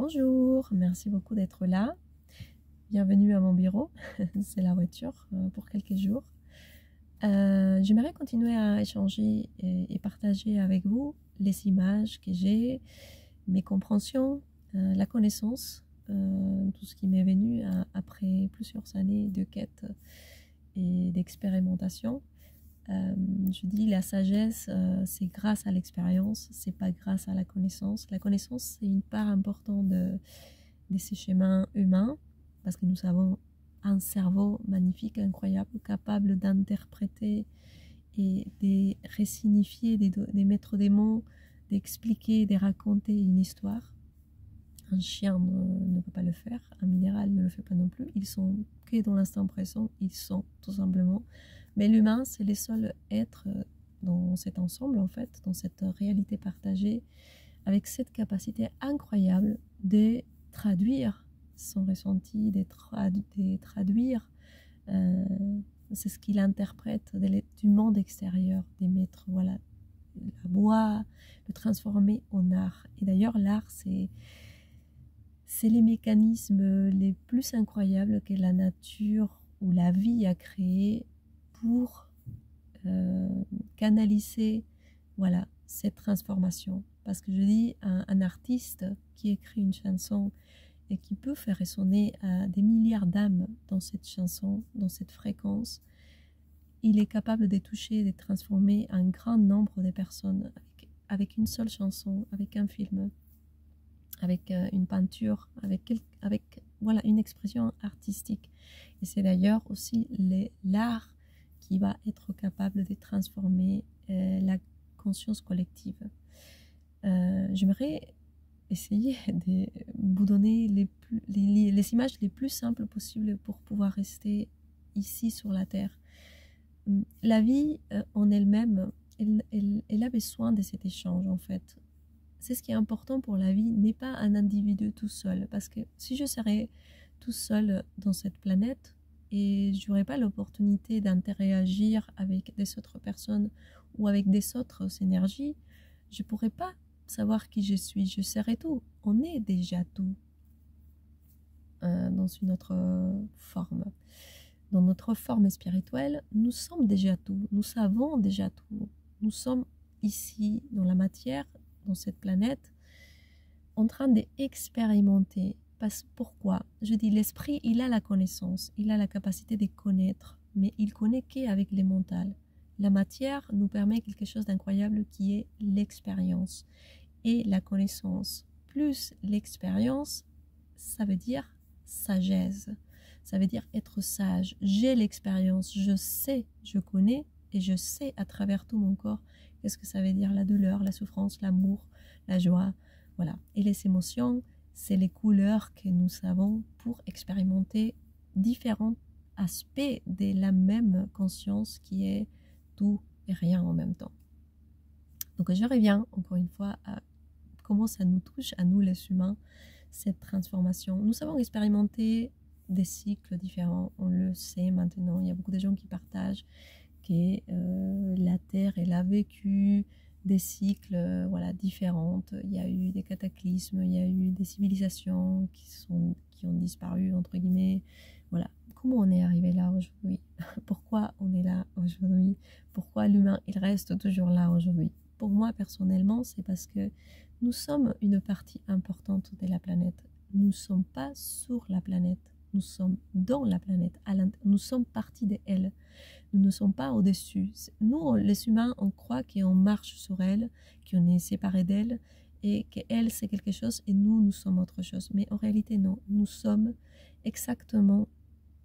Bonjour, merci beaucoup d'être là. Bienvenue à mon bureau, c'est la voiture pour quelques jours. J'aimerais continuer à échanger et partager avec vous les images que j'ai, mes compréhensions, la connaissance, tout ce qui m'est venu après plusieurs années de quête et d'expérimentation. Je dis la sagesse, c'est grâce à l'expérience, c'est pas grâce à la connaissance. La connaissance, c'est une part importante de ces chemins humains, parce que nous avons un cerveau magnifique, incroyable, capable d'interpréter et de resignifier, de mettre des mots, d'expliquer, de raconter une histoire. Un chien ne peut pas le faire, un minéral ne le fait pas non plus. Ils sont que dans l'instant présent, ils sont tout simplement. Mais l'humain, c'est les seuls êtres dans cet ensemble, en fait, dans cette réalité partagée, avec cette capacité incroyable de traduire son ressenti, de traduire c'est ce qu'il interprète du monde extérieur, d'émettre voilà, la voix, de transformer en art. Et d'ailleurs, l'art, c'est les mécanismes les plus incroyables que la nature ou la vie a créés pour canaliser voilà, cette transformation. Parce que je dis, un artiste qui écrit une chanson et qui peut faire résonner des milliards d'âmes dans cette chanson, dans cette fréquence, il est capable de toucher, de transformer un grand nombre de personnes avec une seule chanson, avec un film, avec une peinture, avec voilà, une expression artistique. Et c'est d'ailleurs aussi l'art qui va être capable de transformer la conscience collective. J'aimerais essayer de vous donner les images les plus simples possibles pour pouvoir rester ici sur la Terre. La vie en elle-même, elle a besoin de cet échange en fait. C'est ce qui est important pour la vie, n'est pas un individu tout seul. Parce que si je serais tout seul dans cette planète et je n'aurais pas l'opportunité d'interagir avec des autres personnes ou avec des autres énergies, je ne pourrais pas savoir qui je suis. Je serais tout. On est déjà tout dans une autre forme. Dans notre forme spirituelle, nous sommes déjà tout. Nous savons déjà tout. Nous sommes ici dans la matière, dans cette planète, en train d'expérimenter. Pourquoi? Je dis l'esprit, il a la connaissance, il a la capacité de connaître, mais il connaît qu'avec les mentales. La matière nous permet quelque chose d'incroyable qui est l'expérience et la connaissance. Plus l'expérience, ça veut dire sagesse. Ça veut dire être sage. J'ai l'expérience, je sais, je connais et je sais à travers tout mon corps qu'est-ce que ça veut dire la douleur, la souffrance, l'amour, la joie. Voilà. Et les émotions, c'est les couleurs que nous savons pour expérimenter différents aspects de la même conscience qui est tout et rien en même temps. Donc je reviens encore une fois à comment ça nous touche à nous les humains, cette transformation. Nous avons expérimenté des cycles différents, on le sait maintenant, il y a beaucoup de gens qui partagent que la Terre, elle a vécu des cycles voilà, différentes. Il y a eu des cataclysmes, il y a eu des civilisations qui ont disparu, entre guillemets. Voilà. Comment on est arrivé là aujourd'hui? Pourquoi on est là aujourd'hui? Pourquoi l'humain, il reste toujours là aujourd'hui? Pour moi, personnellement, c'est parce que nous sommes une partie importante de la planète. Nous ne sommes pas sur la planète. Nous sommes dans la planète. Nous sommes partie d'elle. Nous ne sommes pas au-dessus. Nous, les humains, on croit qu'on marche sur elle, qu'on est séparé d'elle et qu'elle, c'est quelque chose et nous, nous sommes autre chose. Mais en réalité, non. Nous sommes exactement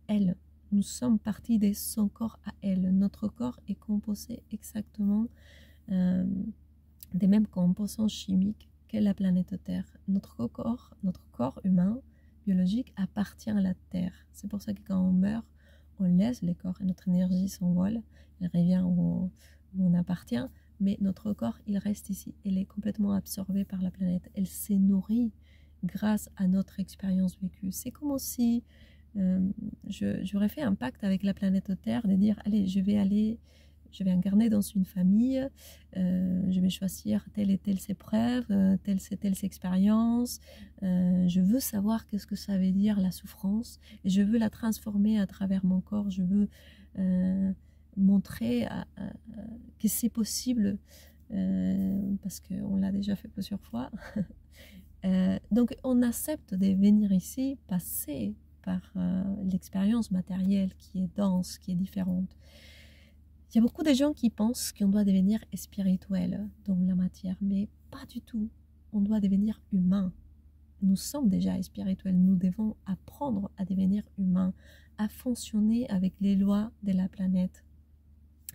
elle. Nous sommes partie de son corps à elle. Notre corps est composé exactement des mêmes composants chimiques que la planète Terre. Notre corps humain, biologique, appartient à la Terre. C'est pour ça que quand on meurt, on laisse le corps et notre énergie s'envole, elle revient où on appartient, mais notre corps, il reste ici. Elle est complètement absorbée par la planète. Elle s'est nourrie grâce à notre expérience vécue. C'est comme si j'aurais fait un pacte avec la planète Terre de dire, allez, je vais aller je vais incarner dans une famille, je vais choisir telle et telle épreuve, telle et telle expérience, je veux savoir qu'est-ce que ça veut dire la souffrance, et je veux la transformer à travers mon corps, je veux montrer que c'est possible, parce qu'on l'a déjà fait plusieurs fois. Donc on accepte de venir ici, passer par l'expérience matérielle qui est dense, qui est différente. Il y a beaucoup de gens qui pensent qu'on doit devenir spirituel dans la matière, mais pas du tout. On doit devenir humain. Nous sommes déjà spirituels, nous devons apprendre à devenir humains, à fonctionner avec les lois de la planète,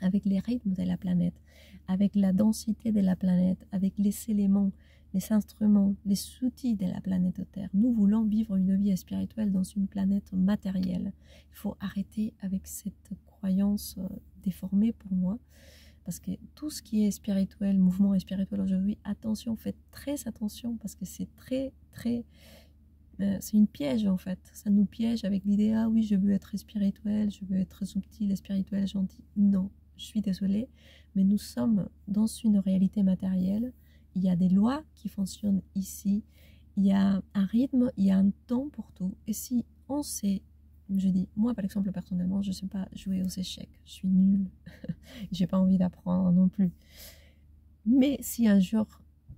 avec les rythmes de la planète, avec la densité de la planète, avec les éléments, les instruments, les outils de la planète Terre. Nous voulons vivre une vie spirituelle dans une planète matérielle. Il faut arrêter avec cette croyance déformée pour moi, parce que tout ce qui est spirituel, mouvement spirituel aujourd'hui, attention, faites très attention, parce que c'est c'est une piège en fait. Ça nous piège avec l'idée, ah oui, je veux être spirituel, je veux être subtil, spirituel, gentil. Non, je suis désolée, mais nous sommes dans une réalité matérielle. Il y a des lois qui fonctionnent ici, il y a un rythme, il y a un temps pour tout. Et si on sait, je dis, moi par exemple personnellement, je ne sais pas jouer aux échecs, je suis nulle, j'ai pas envie d'apprendre non plus. Mais si un jour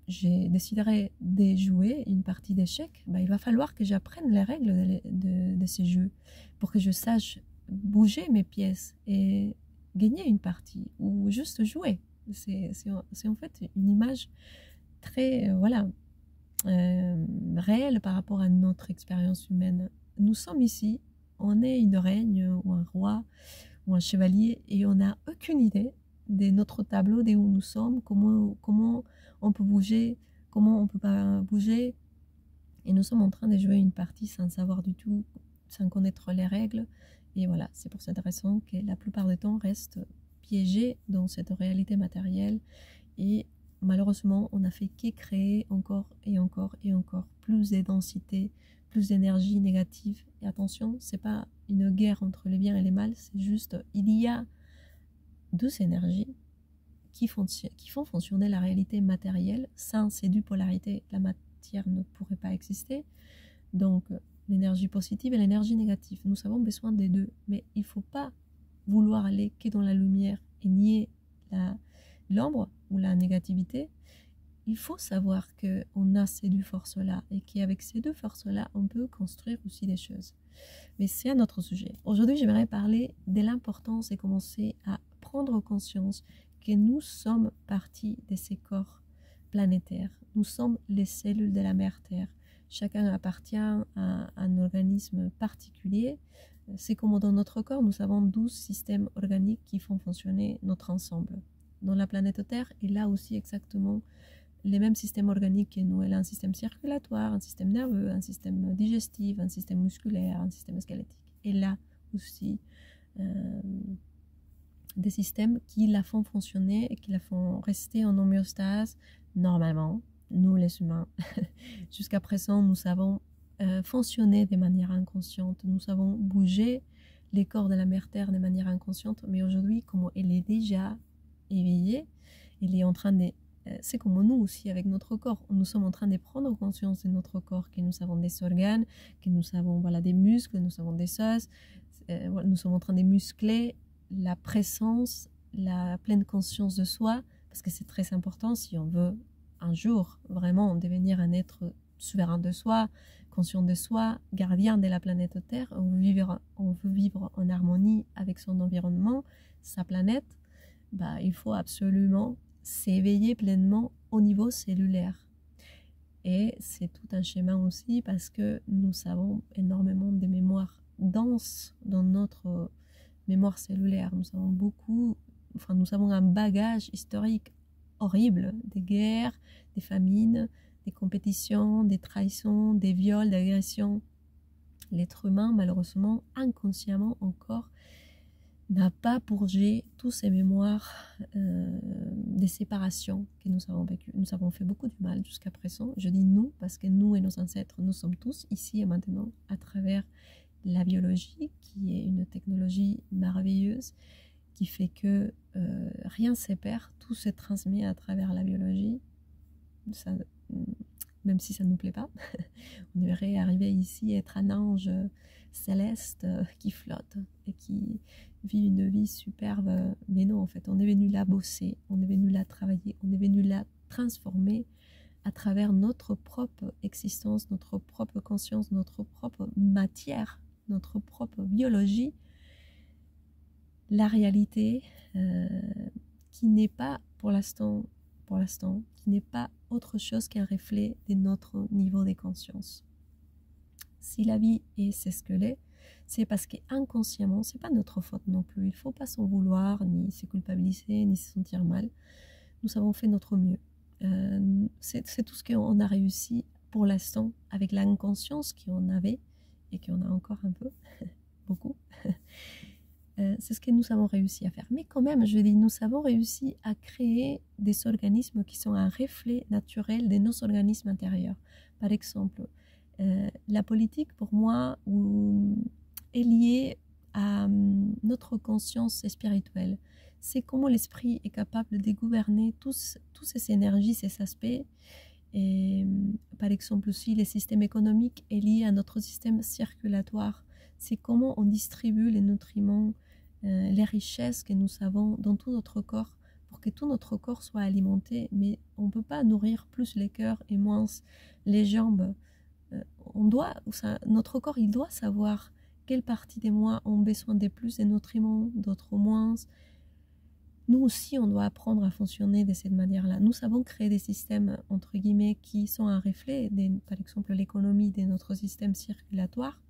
je déciderai de jouer une partie d'échecs, il va falloir que j'apprenne les règles de ces jeux pour que je sache bouger mes pièces et gagner une partie ou juste jouer. C'est en fait une image très réelle par rapport à notre expérience humaine. Nous sommes ici, on est une reine ou un roi ou un chevalier et on n'a aucune idée de notre tableau, de où nous sommes, comment on peut bouger, comment on ne peut pas bouger. Et nous sommes en train de jouer une partie sans savoir du tout, sans connaître les règles. Et voilà, c'est pour cette raison que la plupart du temps, on reste piégé dans cette réalité matérielle. Et malheureusement, on n'a fait que créer encore et encore et encore plus de densité, plus d'énergie négative. Et attention, c'est pas une guerre entre les biens et les mal, c'est juste, il y a deux énergies qui font fonctionner la réalité matérielle. Sans ces deux polarités, la matière ne pourrait pas exister. Donc, l'énergie positive et l'énergie négative. Nous avons besoin des deux, mais il ne faut pas vouloir aller que dans la lumière et nier l'ombre ou la négativité. Il faut savoir qu'on a ces deux forces-là et qu'avec ces deux forces-là, on peut construire aussi des choses. Mais c'est un autre sujet. Aujourd'hui, j'aimerais parler de l'importance et commencer à prendre conscience que nous sommes partie de ces corps planétaires. Nous sommes les cellules de la mère Terre. Chacun appartient à un organisme particulier. C'est comme dans notre corps, nous avons 12 systèmes organiques qui font fonctionner notre ensemble. Dans la planète Terre, il a aussi exactement les mêmes systèmes organiques que nous. Elle a un système circulatoire, un système nerveux, un système digestif, un système musculaire, un système squelettique. Elle a aussi des systèmes qui la font fonctionner et qui la font rester en homéostase normalement, nous les humains. Jusqu'à présent, nous avons fonctionné de manière inconsciente, nous avons bougé les corps de la mère Terre de manière inconsciente, mais aujourd'hui, comme elle est déjà éveillée, elle est en train de... C'est comme nous aussi avec notre corps, nous sommes en train de prendre conscience de notre corps, que nous avons des organes, que nous avons des muscles, nous avons des os, nous sommes en train de muscler la présence, la pleine conscience de soi, parce que c'est très important si on veut un jour vraiment devenir un être souverain de soi, conscient de soi, gardien de la planète Terre. On veut vivre en harmonie avec son environnement, sa planète. Il faut absolument s'éveiller pleinement au niveau cellulaire. Et c'est tout un schéma aussi parce que nous avons énormément de mémoires denses dans notre mémoire cellulaire. Nous avons un bagage historique horrible, des guerres, des famines, des compétitions, des trahisons, des viols, des agressions. L'être humain, malheureusement, inconsciemment encore, n'a pas purgé toutes ces mémoires des séparations que nous avons vécues. Nous avons fait beaucoup de mal jusqu'à présent. Je dis nous parce que nous et nos ancêtres, nous sommes tous ici et maintenant à travers la biologie, qui est une technologie merveilleuse, qui fait que rien ne se perd, tout se transmet à travers la biologie. Ça, même si ça ne nous plaît pas, on devrait arriver ici, être un ange céleste qui flotte et qui vit une vie superbe. Mais non, en fait, on est venu là bosser, on est venu là travailler, on est venu là transformer à travers notre propre existence, notre propre conscience, notre propre matière, notre propre biologie, la réalité qui n'est pas pour l'instant, qui n'est pas autre chose qu'un reflet de notre niveau de conscience. Si la vie est ce qu'elle est, c'est parce qu'inconsciemment, c'est pas notre faute non plus. Il ne faut pas s'en vouloir, ni se culpabiliser, ni se sentir mal. Nous avons fait notre mieux. C'est tout ce qu'on a réussi pour l'instant avec l'inconscience qu'on avait et qu'on a encore un peu, beaucoup. C'est ce que nous avons réussi à faire. Mais quand même, je dis, nous avons réussi à créer des organismes qui sont un reflet naturel de nos organismes intérieurs. Par exemple, la politique, pour moi, est liée à notre conscience spirituelle. C'est comment l'esprit est capable de gouverner tous ces énergies, ces aspects. Et par exemple aussi, le système économique est lié à notre système circulatoire. C'est comment on distribue les nutriments, les richesses que nous avons dans tout notre corps pour que tout notre corps soit alimenté. Mais on ne peut pas nourrir plus les cœurs et moins les jambes. Notre corps, il doit savoir quelle partie des mois ont besoin de plus de nutriments, d'autres moins. Nous aussi, on doit apprendre à fonctionner de cette manière-là. Nous savons créer des systèmes, entre guillemets, qui sont un reflet, par exemple, l'économie de notre système circulatoire.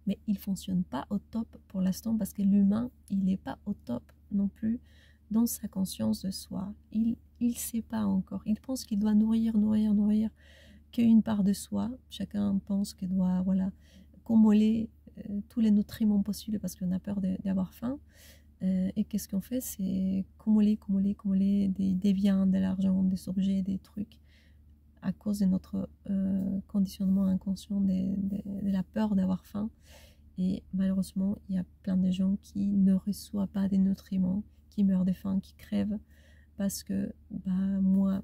Mais il ne fonctionne pas au top pour l'instant parce que l'humain, il n'est pas au top non plus dans sa conscience de soi. Il ne sait pas encore. Il pense qu'il doit nourrir qu'une part de soi. Chacun pense qu'il doit commoler tous les nutriments possibles parce qu'on a peur d'avoir faim. Et qu'est-ce qu'on fait? C'est commoler des biens, de l'argent, des objets, des trucs à cause de notre conditionnement inconscient de la peur d'avoir faim. Et malheureusement, il y a plein de gens qui ne reçoivent pas des nutriments, qui meurent de faim, qui crèvent parce que moi,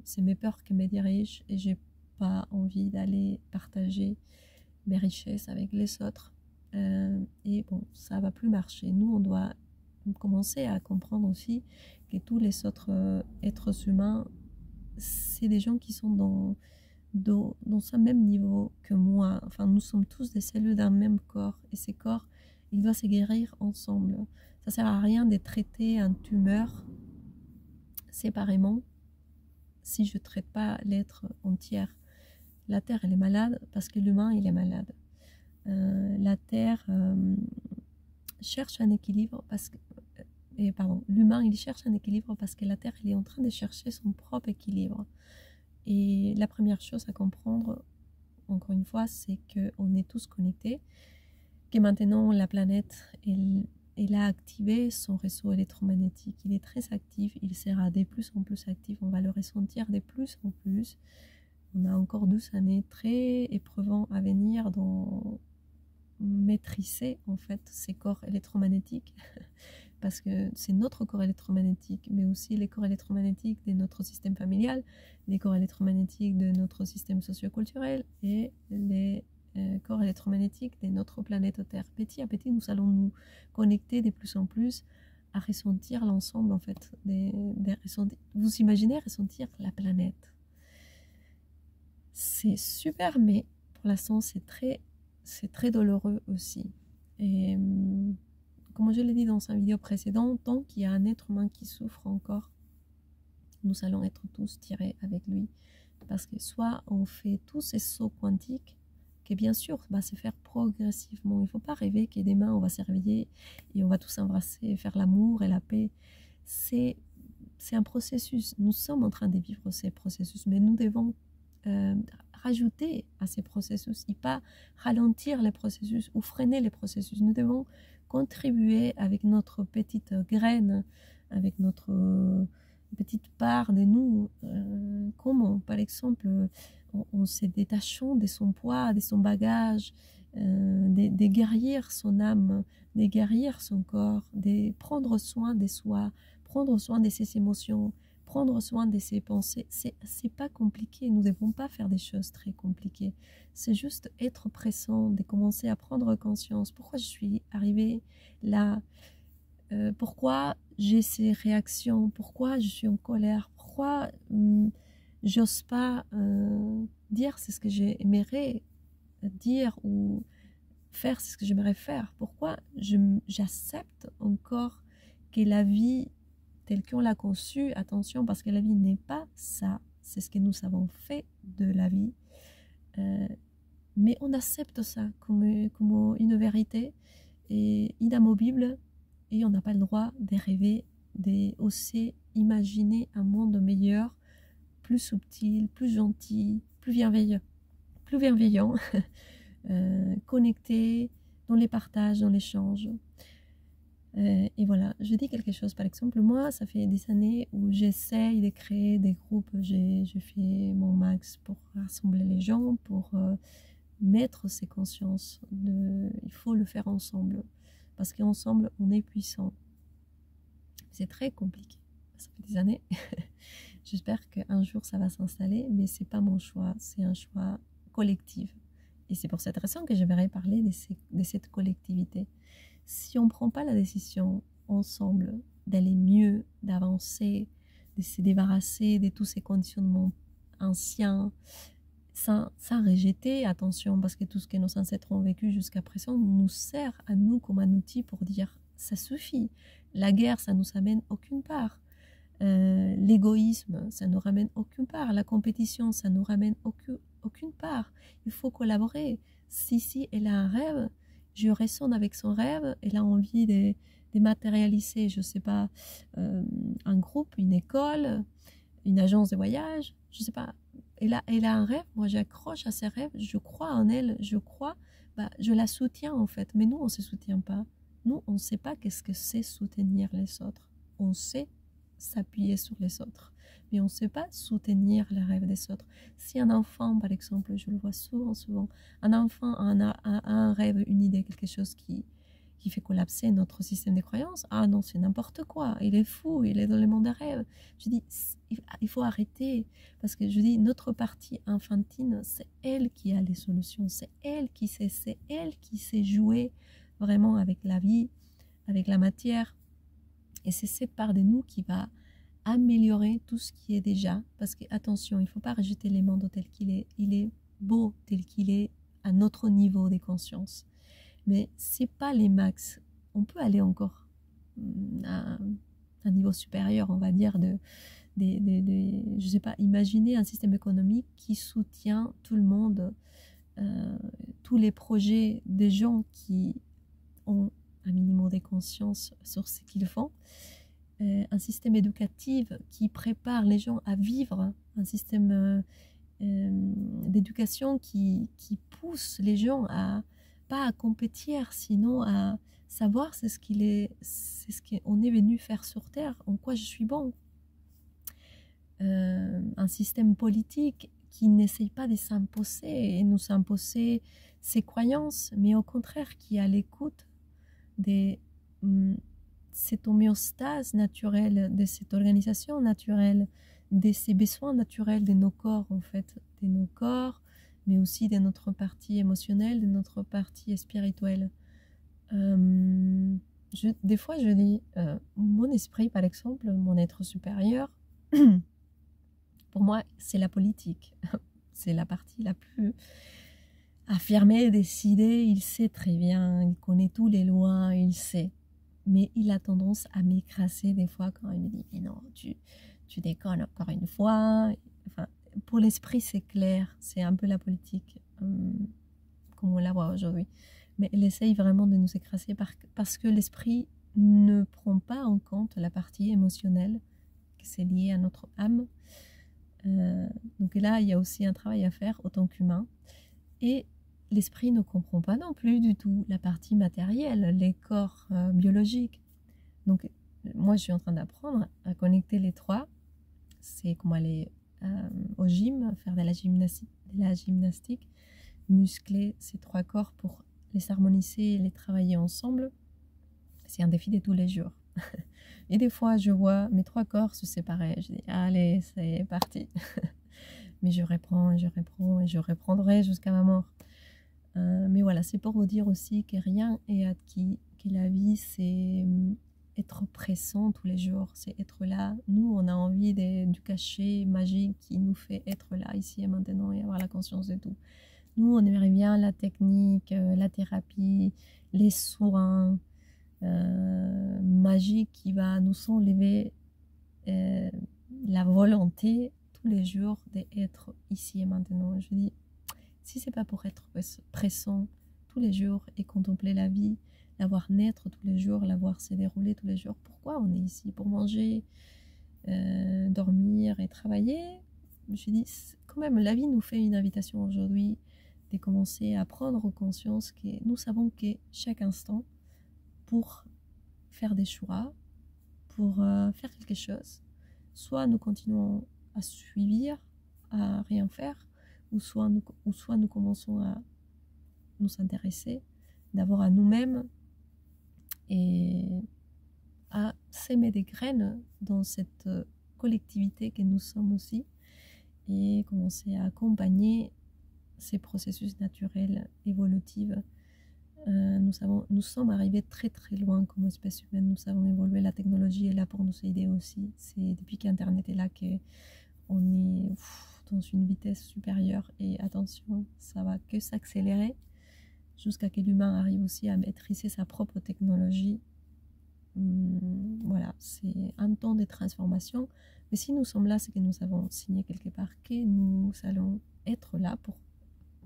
c'est mes peurs qui me dirigent et j'ai pas envie d'aller partager mes richesses avec les autres. Et bon, ça va plus marcher. Nous, on doit commencer à comprendre aussi que tous les autres êtres humains, c'est des gens qui sont dans un même niveau que moi. Enfin, nous sommes tous des cellules d'un même corps. Et ces corps, ils doivent se guérir ensemble. Ça sert à rien de traiter une tumeur séparément si je ne traite pas l'être entier. La Terre, elle est malade parce que l'humain, il est malade. La Terre cherche un équilibre l'humain, il cherche un équilibre parce que la Terre, elle est en train de chercher son propre équilibre. Et la première chose à comprendre, encore une fois, c'est qu'on est tous connectés, que maintenant la planète, elle a activé son réseau électromagnétique. Il est très actif, il sera de plus en plus actif, on va le ressentir de plus en plus. On a encore 12 années très éprouvantes à venir dans maîtriser en fait ces corps électromagnétiques parce que c'est notre corps électromagnétique mais aussi les corps électromagnétiques de notre système familial, les corps électromagnétiques de notre système socioculturel et les corps électromagnétiques de notre planète Terre. Petit à petit, nous allons nous connecter de plus en plus à ressentir l'ensemble en fait vous imaginez ressentir la planète. C'est super, mais pour l'instant c'est très douloureux aussi. Et comme je l'ai dit dans une vidéo précédente, tant qu'il y a un être humain qui souffre encore, nous allons être tous tirés avec lui. Parce que soit on fait tous ces sauts quantiques, qui bien sûr va se faire progressivement. Il ne faut pas rêver que demain on va se réveiller et on va tous s'embrasser, faire l'amour et la paix. C'est un processus. Nous sommes en train de vivre ces processus, mais nous devons rajouter à ces processus et pas ralentir les processus ou freiner les processus. Nous devons contribuer avec notre petite graine, avec notre petite part de nous. Comment, par exemple, en se détachant de son poids, de son bagage guérir son âme, de guérir son corps, de prendre soin de soi, prendre soin de ses émotions, prendre soin de ses pensées. C'est pas compliqué, nous ne devons pas faire des choses très compliquées. C'est juste être présent, de commencer à prendre conscience. Pourquoi je suis arrivée là? Pourquoi j'ai ces réactions? Pourquoi je suis en colère? Pourquoi j'ose pas dire c'est ce que j'aimerais dire ou faire c'est ce que j'aimerais faire? Pourquoi j'accepte encore que la vie telle qu'on l'a conçue, attention, parce que la vie n'est pas ça, c'est ce que nous avons fait de la vie, mais on accepte ça comme une vérité et inamovible, et on n'a pas le droit de rêver, d'oser imaginer un monde meilleur, plus subtil, plus gentil, plus bienveillant, connecté dans les partages, dans l'échange. Et voilà, je dis quelque chose, par exemple, moi, ça fait des années où j'essaye de créer des groupes, j'ai fait mon max pour rassembler les gens, pour mettre ces consciences, il faut le faire ensemble, parce qu'ensemble, on est puissant. C'est très compliqué, ça fait des années. J'espère qu'un jour, ça va s'installer, mais c'est pas mon choix, c'est un choix collectif. Et c'est pour cette raison que j'aimerais parler de cette collectivité. Si on ne prend pas la décision ensemble d'aller mieux, d'avancer, de se débarrasser de tous ces conditionnements anciens, sans rejeter, attention, parce que tout ce que nos ancêtres ont vécu jusqu'à présent nous sert à nous comme un outil pour dire ça suffit. La guerre, ça nous amène aucune part. L'égoïsme, ça nous ramène aucune part. La compétition, ça nous ramène aucune part. Il faut collaborer. Si elle a un rêve, je résonne avec son rêve, elle a envie de matérialiser, je ne sais pas, un groupe, une école, une agence de voyage, je ne sais pas. Elle a un rêve, moi j'accroche à ses rêves, je crois en elle, je la soutiens en fait. Mais nous, on ne se soutient pas. Nous, on ne sait pas qu'est-ce que c'est soutenir les autres. On sait s'appuyer sur les autres, mais on ne sait pas soutenir les rêves des autres. Si un enfant, par exemple, je le vois souvent, un enfant a un rêve, une idée, quelque chose qui fait collapser notre système de croyances, ah non, c'est n'importe quoi, il est fou, il est dans le monde des rêves. Je dis, il faut arrêter, parce que je dis, notre partie infantile, c'est elle qui a les solutions, c'est elle qui sait jouer vraiment avec la vie, avec la matière. Et c'est cette part de nous qui va améliorer tout ce qui est déjà. Parce que, attention, il ne faut pas rejeter le monde tel qu'il est. Il est beau tel qu'il est à notre niveau de conscience. Mais ce n'est pas les max. On peut aller encore à un niveau supérieur, on va dire, je sais pas, imaginer un système économique qui soutient tout le monde, tous les projets des gens qui ont un minimum de conscience sur ce qu'ils font, un système éducatif qui prépare les gens à vivre, un système d'éducation qui pousse les gens pas à compétir, sinon à savoir c'est ce qu'on est venu faire sur Terre, en quoi je suis bon. Un système politique qui n'essaye pas de s'imposer et nous imposer ses croyances, mais au contraire qui est à l'écoute de cette homéostase naturelle, de cette organisation naturelle, de ces besoins naturels de nos corps, en fait, de nos corps, mais aussi de notre partie émotionnelle, de notre partie spirituelle. Des fois, je dis, mon esprit, par exemple, mon être supérieur, pour moi, c'est la politique. C'est la partie la plus affirmée, décidée. Il sait très bien, il connaît tous les lois, il sait. Mais il a tendance à m'écraser des fois quand il me dit « Mais non, tu déconnes encore une fois. » Enfin, pour l'esprit, c'est clair. C'est un peu la politique, comme on la voit aujourd'hui. Mais il essaye vraiment de nous écraser parce que l'esprit ne prend pas en compte la partie émotionnelle, que c'est lié à notre âme. Donc là, il y a aussi un travail à faire autant qu'humain. Et l'esprit ne comprend pas non plus du tout la partie matérielle, les corps biologiques. Donc, moi, je suis en train d'apprendre à connecter les trois. C'est comme aller au gym, faire de la gymnastique. muscler ces 3 corps pour les harmoniser et les travailler ensemble. C'est un défi de tous les jours. Et des fois, je vois mes 3 corps se séparer. Je dis, allez, c'est parti. Mais je reprends et je reprends et je reprendrai jusqu'à ma mort. Mais voilà, c'est pour vous dire aussi que rien est acquis, que la vie, c'est être présent tous les jours, c'est être là. Nous, on a envie du cachet magique qui nous fait être là, ici et maintenant, et avoir la conscience de tout. Nous, on aimerait bien la technique, la thérapie, les soins magiques qui va nous enlever la volonté tous les jours d'être ici et maintenant. Je dis, si c'est pas pour être présent tous les jours et contempler la vie, la voir naître tous les jours, la voir se dérouler tous les jours, pourquoi on est ici? Pour manger, dormir et travailler? Je dis, quand même, la vie nous fait une invitation aujourd'hui de commencer à prendre conscience que nous savons que chaque instant, pour faire des choix, pour faire quelque chose, soit nous continuons à suivre, à rien faire, ou soit nous commençons à nous intéresser d'abord à nous-mêmes et à s'aimer des graines dans cette collectivité que nous sommes aussi, et commencer à accompagner ces processus naturels évolutifs. Nous sommes arrivés très très loin comme espèce humaine, nous avons évolué, la technologie est là pour nous aider aussi. C'est depuis qu'Internet est là qu'on est dans une vitesse supérieure, et attention, ça va que s'accélérer jusqu'à que l'humain arrive aussi à maîtriser sa propre technologie. Voilà, c'est un temps de transformation, mais si nous sommes là, c'est que nous avons signé quelque part que nous allons être là pour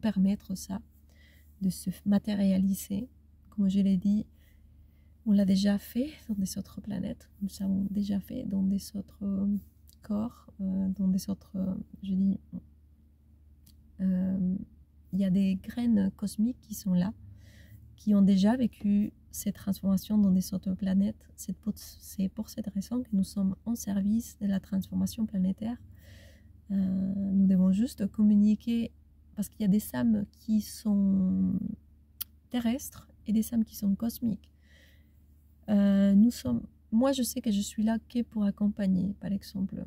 permettre ça de se matérialiser. Comme je l'ai dit, on l'a déjà fait dans des autres planètes, nous l'avons déjà fait dans des autres corps, dans des autres, je dis, il y a des graines cosmiques qui sont là, qui ont déjà vécu ces transformations dans des autres planètes. C'est pour cette raison que nous sommes en service de la transformation planétaire. Nous devons juste communiquer, parce qu'il y a des âmes qui sont terrestres et des âmes qui sont cosmiques. Moi, je sais que je suis là que pour accompagner, par exemple.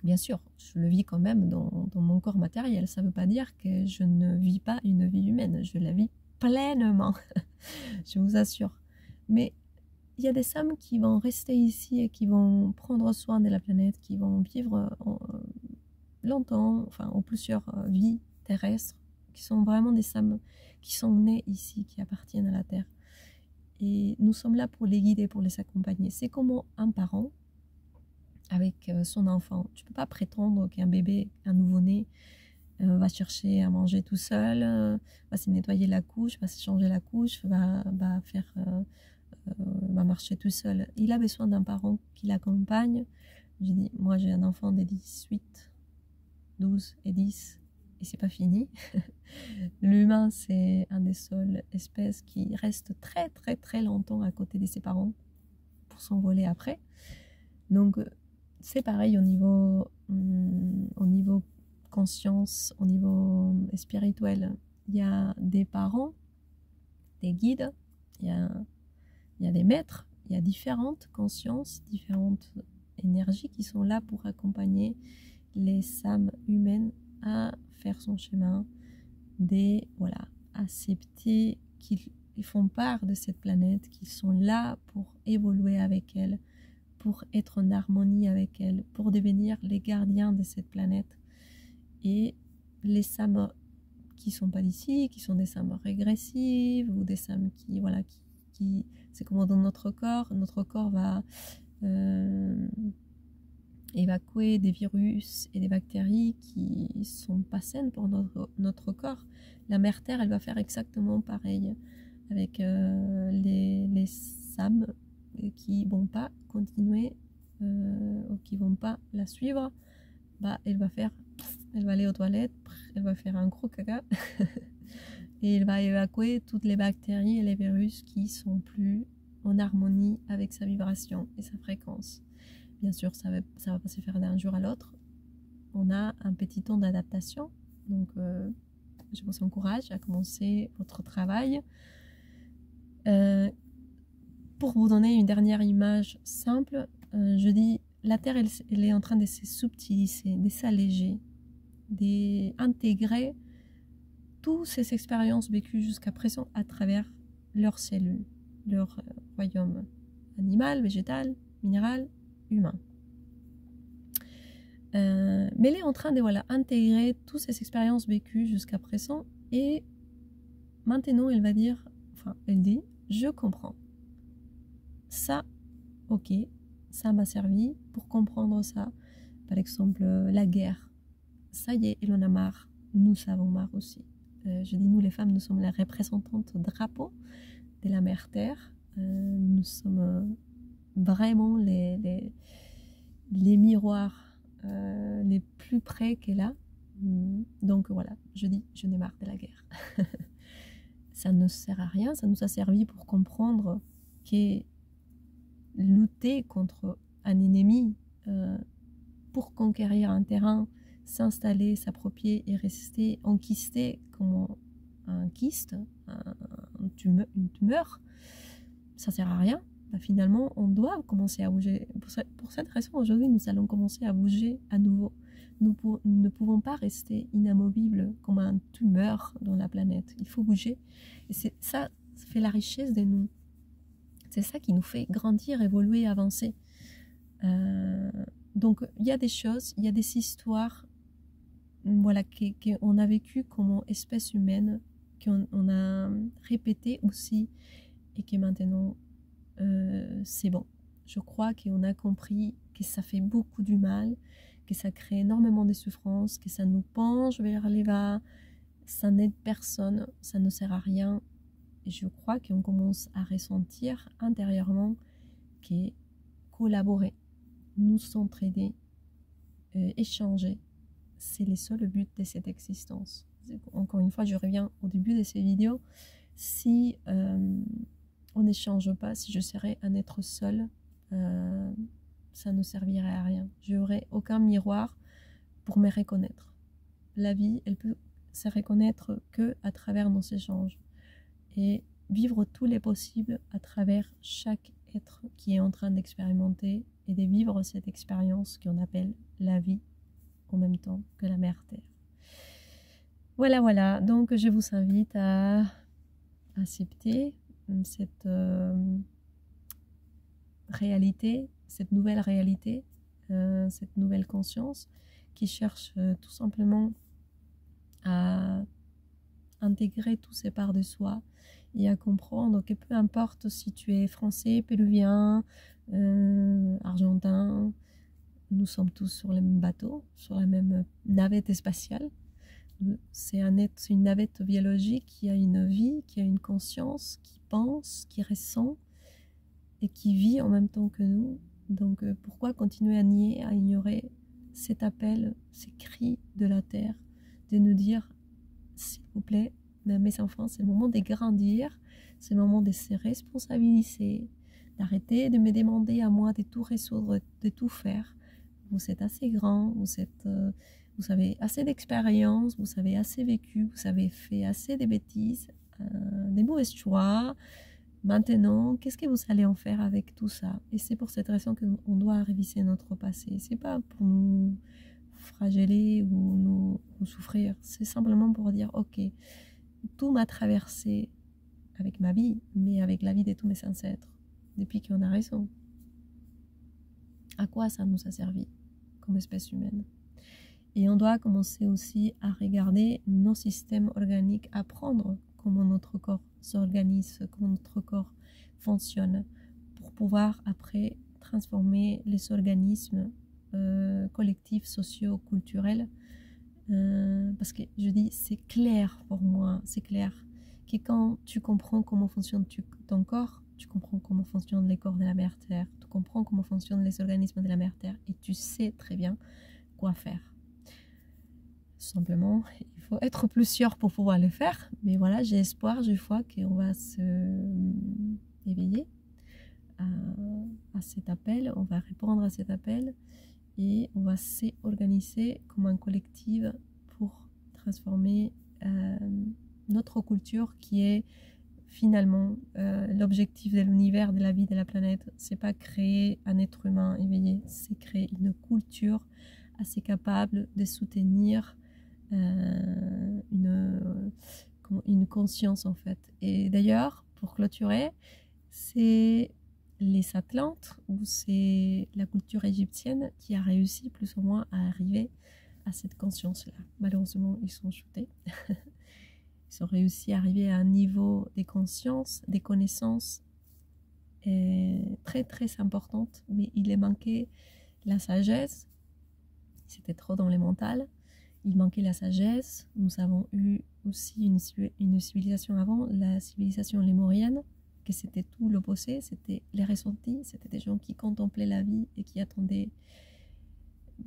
Bien sûr, je le vis quand même dans mon corps matériel. Ça ne veut pas dire que je ne vis pas une vie humaine. Je la vis pleinement, je vous assure. Mais il y a des âmes qui vont rester ici et qui vont prendre soin de la planète, qui vont vivre longtemps, enfin, en plusieurs vies terrestres, qui sont vraiment des âmes qui sont nées ici, qui appartiennent à la Terre. Et nous sommes là pour les guider, pour les accompagner. C'est comme un parent avec son enfant. Tu ne peux pas prétendre qu'un bébé, un nouveau-né, va chercher à manger tout seul, va se nettoyer la couche, va se changer la couche, va marcher tout seul. Il a besoin d'un parent qui l'accompagne. Je dis, moi j'ai un enfant de 18, 12 et 10, et c'est pas fini. L'humain, c'est un des seules espèces qui reste très très très longtemps à côté de ses parents pour s'envoler après. Donc c'est pareil au niveau conscience, au niveau spirituel. Il y a des parents, des guides, il y a des maîtres, il y a différentes consciences, différentes énergies qui sont là pour accompagner les âmes humaines à faire son chemin, accepter qu'ils font part de cette planète, qu'ils sont là pour évoluer avec elle, pour être en harmonie avec elle, pour devenir les gardiens de cette planète. Et les âmes qui ne sont pas d'ici, qui sont des âmes régressives, ou des âmes qui c'est comme dans notre corps va évacuer des virus et des bactéries qui ne sont pas saines pour notre corps. La mère Terre, elle va faire exactement pareil avec les âmes qui ne vont pas continuer ou qui ne vont pas la suivre. Elle va aller aux toilettes, elle va faire un gros caca et elle va évacuer toutes les bactéries et les virus qui sont plus en harmonie avec sa vibration et sa fréquence. Bien sûr, ça va pas se faire d'un jour à l'autre. On a un petit temps d'adaptation, donc je vous encourage à commencer votre travail. Pour vous donner une dernière image simple, je dis, la Terre, elle est en train de se subtiliser, de s'alléger, d'intégrer toutes ces expériences vécues jusqu'à présent à travers leurs cellules, leur royaume animal, végétal, minéral, humain. Mais elle est en train de intégrer toutes ces expériences vécues jusqu'à présent et maintenant elle va dire, elle dit, je comprends. Ça, ok, ça m'a servi pour comprendre ça. Par exemple, la guerre. Ça y est, elle en a marre. Nous avons marre aussi. Je dis nous les femmes, nous sommes les représentantes drapeau de la mère Terre. Nous sommes vraiment les miroirs les plus près qu'elle a. Donc voilà, je dis, je n'ai marre de la guerre. Ça ne sert à rien, ça nous a servi pour comprendre que lutter contre un ennemi pour conquérir un terrain, s'installer, s'approprier et rester enquisté comme un kyste, une tumeur, ça ne sert à rien. Finalement, on doit commencer à bouger. Pour cette raison, aujourd'hui, nous allons commencer à bouger à nouveau. Nous ne pouvons pas rester inamovibles comme un tumeur dans la planète. Il faut bouger. Et ça fait la richesse de nous. C'est ça qui nous fait grandir, évoluer, avancer. Donc, il y a des choses, il y a des histoires qu'on a vécues comme espèce humaine, qu'on a répétées aussi, et que maintenant, c'est bon. Je crois qu'on a compris que ça fait beaucoup du mal, que ça crée énormément de souffrances, que ça nous penche vers les bas, ça n'aide personne, ça ne sert à rien. Et je crois qu'on commence à ressentir intérieurement que collaborer, nous s'entraider, échanger, c'est le seul but de cette existence. Encore une fois, je reviens au début de ces vidéos. Si on n'échange pas, si je serais un être seul, ça ne servirait à rien. Je n'aurais aucun miroir pour me reconnaître. La vie, elle peut se reconnaître que à travers nos échanges et vivre tous les possibles à travers chaque être qui est en train d'expérimenter et de vivre cette expérience qu'on appelle la vie en même temps que la mère Terre. Voilà, donc je vous invite à accepter cette réalité, cette nouvelle réalité, cette nouvelle conscience qui cherche tout simplement à intégrer tous ces parts de soi et à comprendre que peu importe si tu es français, péruvien, argentin, nous sommes tous sur le même bateau, sur la même navette spatiale. C'est une navette biologique qui a une vie, qui a une conscience, qui pense, qui ressent et qui vit en même temps que nous. Donc pourquoi continuer à nier, à ignorer cet appel, ces cris de la terre, de nous dire s'il vous plaît, mes enfants, c'est le moment de grandir, c'est le moment de se responsabiliser, d'arrêter de me demander à moi de tout résoudre, de tout faire. Vous êtes assez grand, vous avez assez d'expérience, vous avez assez vécu, vous avez fait assez de bêtises, des mauvaises choix. Maintenant, qu'est-ce que vous allez en faire avec tout ça? Et c'est pour cette raison qu'on doit réviser notre passé. C'est pas pour nous flageller ou nous souffrir. C'est simplement pour dire, ok, tout m'a traversé avec ma vie, mais avec la vie de tous mes ancêtres, depuis qu'on a raison. À quoi ça nous a servi comme espèce humaine? Et on doit commencer aussi à regarder nos systèmes organiques, apprendre comment notre corps s'organise, comment notre corps fonctionne, pour pouvoir après transformer les organismes collectifs, sociaux, culturels. Parce que je dis, c'est clair pour moi, c'est clair que quand tu comprends comment fonctionne ton corps, tu comprends comment fonctionnent les corps de la mère Terre, tu comprends comment fonctionnent les organismes de la mère Terre et tu sais très bien quoi faire. Simplement, il faut être plus sûr pour pouvoir le faire. Mais voilà, j'ai espoir, j'ai foi qu'on va se éveiller à cet appel, on va répondre à cet appel et on va s'organiser comme un collectif pour transformer notre culture qui est finalement l'objectif de l'univers, de la vie, de la planète. C'est pas créer un être humain éveillé, c'est créer une culture assez capable de soutenir une conscience en fait. Et d'ailleurs, pour clôturer, c'est les Atlantes ou c'est la culture égyptienne qui a réussi plus ou moins à arriver à cette conscience-là. Malheureusement, ils sont chutés. Ils ont réussi à arriver à un niveau des consciences, des connaissances très très importantes, mais il les manquait la sagesse. C'était trop dans les mentales. Il manquait la sagesse. Nous avons eu aussi une civilisation avant, la civilisation lémurienne, que c'était tout l'opposé, c'était les ressentis, c'était des gens qui contemplaient la vie et qui attendaient.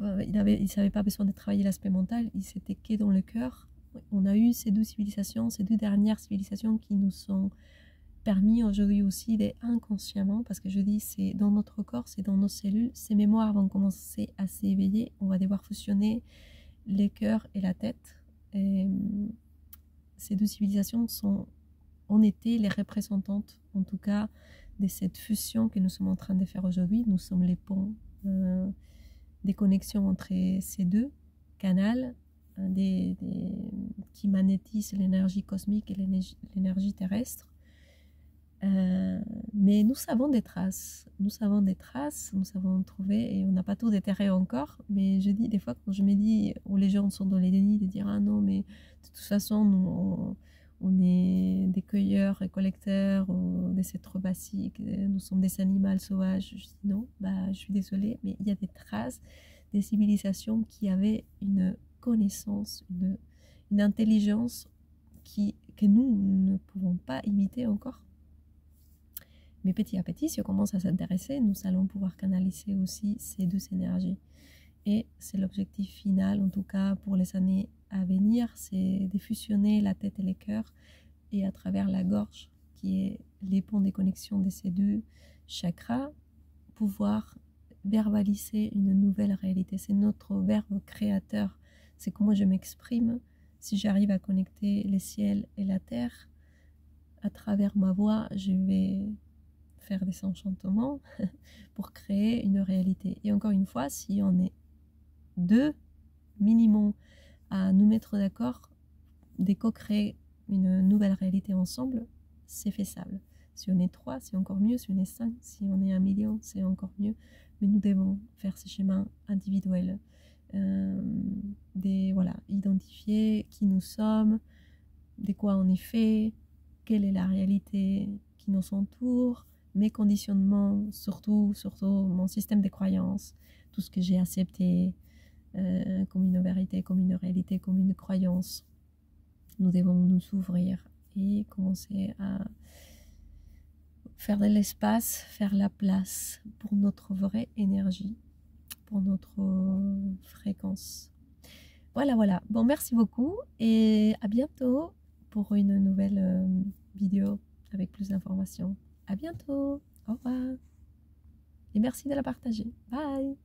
Ils n'avaient pas besoin de travailler l'aspect mental, ils s'étaient qu'est dans le cœur. On a eu ces deux civilisations, ces deux dernières civilisations qui nous sont permis aujourd'hui aussi inconsciemment, parce que je dis c'est dans notre corps, c'est dans nos cellules, ces mémoires vont commencer à s'éveiller, on va devoir fusionner les cœurs et la tête. Et ces deux civilisations ont été les représentantes, en tout cas, de cette fusion que nous sommes en train de faire aujourd'hui. Nous sommes les ponts des connexions entre ces deux canaux qui magnétisent l'énergie cosmique et l'énergie terrestre. Mais nous savons des traces, nous savons trouver, et on n'a pas tout déterré encore, mais je dis des fois quand je me dis, où les gens sont dans les dénis, de dire ah non mais de toute façon nous, on est des cueilleurs et collecteurs ou des êtres basiques, nous sommes des animaux sauvages, je dis non, je suis désolée, mais il y a des traces des civilisations qui avaient une connaissance, une intelligence que nous ne pouvons pas imiter encore. Mais petit à petit, si on commence à s'intéresser, nous allons pouvoir canaliser aussi ces deux énergies. Et c'est l'objectif final, en tout cas pour les années à venir, c'est de fusionner la tête et les cœurs, et à travers la gorge, qui est les ponts de connexion de ces deux chakras, pouvoir verbaliser une nouvelle réalité. C'est notre verbe créateur, c'est comment je m'exprime. Si j'arrive à connecter le ciel et la terre, à travers ma voix, je vais faire des enchantements pour créer une réalité. Et encore une fois, si on est deux minimum à nous mettre d'accord, de co-créer une nouvelle réalité ensemble, c'est faisable. Si on est 3, c'est encore mieux. Si on est 5, si on est 1 million, c'est encore mieux. Mais nous devons faire ces schémas individuels. Identifier qui nous sommes, de quoi on est fait, quelle est la réalité qui nous entoure, mes conditionnements, surtout mon système de croyances, tout ce que j'ai accepté comme une vérité, comme une réalité, comme une croyance. Nous devons nous ouvrir et commencer à faire de l'espace, faire la place pour notre vraie énergie, pour notre fréquence. Voilà. Bon, merci beaucoup et à bientôt pour une nouvelle vidéo avec plus d'informations. À bientôt. Au revoir. Et merci de la partager. Bye.